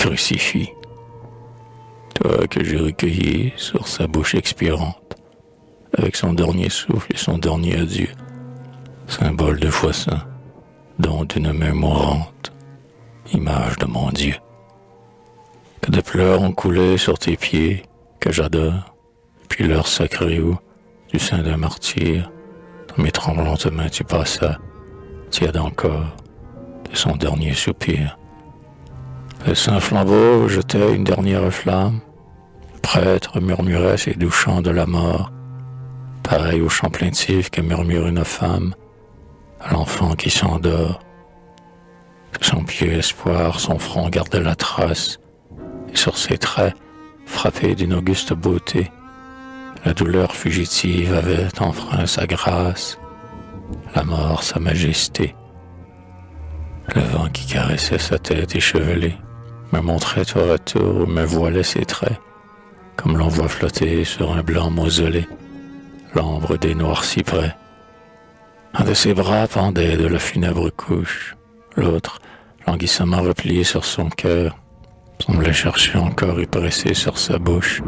crucifix. Toi que j'ai recueilli sur sa bouche expirante, avec son dernier souffle et son dernier adieu, symbole de foi saint, don d'une main mourante, image de mon Dieu. Que de pleurs ont coulé sur tes pieds, que j'adore, puis l'heure sacrée où, du sein d'un martyr, dans mes tremblantes mains tu passas, tiède encore, de son dernier soupir. Le saint flambeau jetait une dernière flamme, le prêtre murmurait ses doux chants de la mort, pareil au chant plaintif que murmure une femme à l'enfant qui s'endort. Sur son pied espoir, son front gardait la trace, et sur ses traits, frappés d'une auguste beauté, la douleur fugitive avait enfreint sa grâce, la mort sa majesté. Le vent qui caressait sa tête échevelée me montrait tour à tour, me voilait ses traits, comme l'on voit flotter sur un blanc mausolée l'ombre des noirs cyprès. Un de ses bras pendait de la funèbre couche, l'autre, languissamment replié sur son cœur, semblait chercher encore et presser sur sa bouche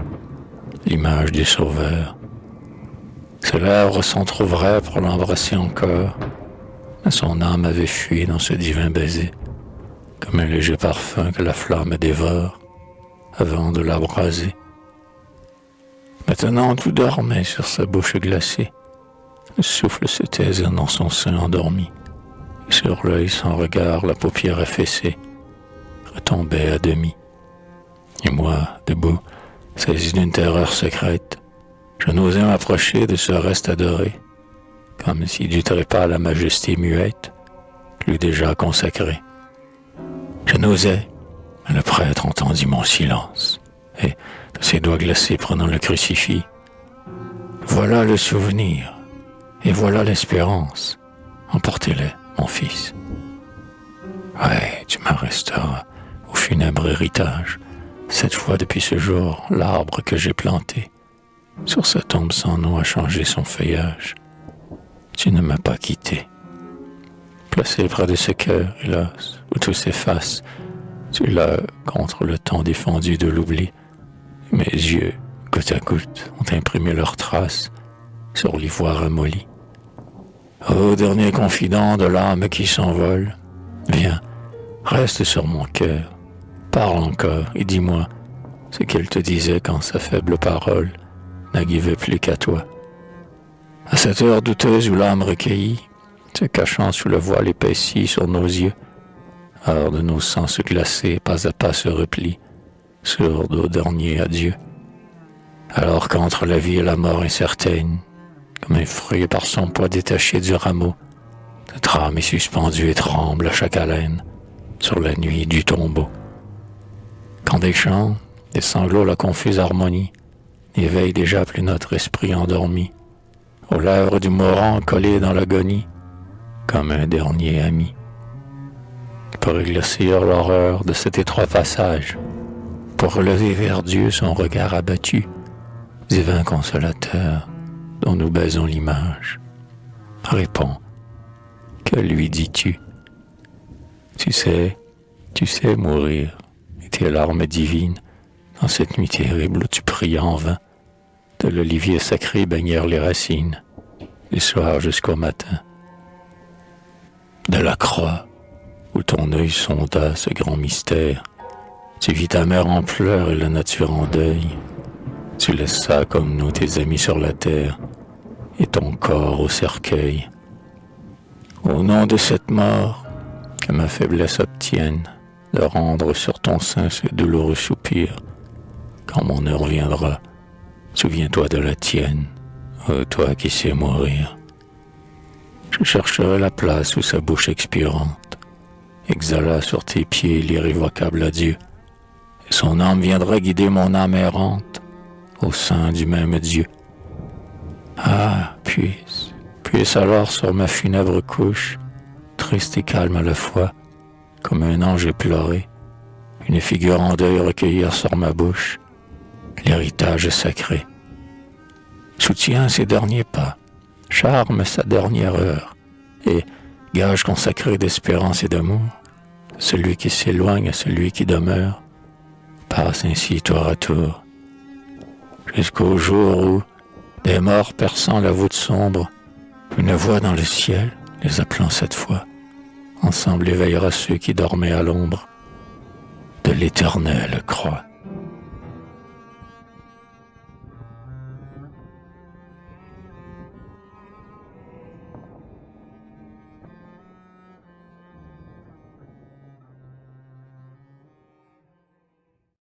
l'image du Sauveur. Ses lèvres s'entr'ouvraient pour l'embrasser encore, mais son âme avait fui dans ce divin baiser, comme un léger parfum que la flamme dévore avant de l'abraser. Maintenant tout dormait sur sa bouche glacée, le souffle se taisait dans son sein endormi, et sur l'œil sans regard la paupière affaissée retombait à demi. Et moi, debout, saisi d'une terreur secrète, je n'osais m'approcher de ce reste adoré, comme si du trépas à la majesté muette l'eût déjà consacré. Je n'osais, mais le prêtre entendit mon silence, et, de ses doigts glacés prenant le crucifix, « Voilà le souvenir, et voilà l'espérance. Emportez-les, mon fils. Ouais, tu m'en resteras au funèbre héritage, cette fois depuis ce jour, l'arbre que j'ai planté, sur sa tombe sans nom a changé son feuillage. Tu ne m'as pas quitté. Placé près de ce cœur, hélas, où tout s'efface, tu l'as contre le temps défendu de l'oubli. Mes yeux, goutte à goutte, ont imprimé leurs traces sur l'ivoire amolli. Ô dernier confident de l'âme qui s'envole, viens, reste sur mon cœur, parle encore et dis-moi ce qu'elle te disait quand sa faible parole n'arrivait plus qu'à toi. À cette heure douteuse où l'âme recueillie, se cachant sous le voile épaissi sur nos yeux, heure de nos sens glacés pas à pas se replie, sourde au dernier adieu. Alors qu'entre la vie et la mort incertaine, comme un fruit par son poids détaché du rameau, notre âme est suspendue et tremble à chaque haleine sur la nuit du tombeau. Quand des chants, des sanglots, la confuse harmonie, éveillent déjà plus notre esprit endormi, aux lèvres du mourant collé dans l'agonie, comme un dernier ami. Pour éclaircir l'horreur de cet étroit passage, pour relever vers Dieu son regard abattu, divin consolateur dont nous baisons l'image, réponds, que lui dis-tu? Tu sais mourir, et tes larmes divines, dans cette nuit terrible où tu priais en vain, de l'olivier sacré baignèrent les racines, du soir jusqu'au matin. De la croix, où ton œil sonda ce grand mystère, tu vis ta mère en pleurs et la nature en deuil. Tu laissas comme nous tes amis sur la terre, et ton corps au cercueil. Au nom de cette mort, que ma faiblesse obtienne de rendre sur ton sein ce douloureux soupir, quand mon heure viendra, souviens-toi de la tienne, ô toi qui sais mourir. Je chercherai la place où sa bouche expirante exhala sur tes pieds l'irrévocable adieu, et son âme viendra guider mon âme errante au sein du même Dieu. Ah, puisse alors sur ma funèbre couche, triste et calme à la fois, comme un ange éploré, une figure en deuil recueillir sur ma bouche l'héritage sacré. Soutiens ses derniers pas, charme sa dernière heure, et gage consacré d'espérance et d'amour, celui qui s'éloigne à celui qui demeure, traces ainsi tour à tour, jusqu'au jour où, des morts perçant la voûte sombre, une voix dans le ciel, les appelant cette fois, ensemble éveillera ceux qui dormaient à l'ombre de l'éternelle croix.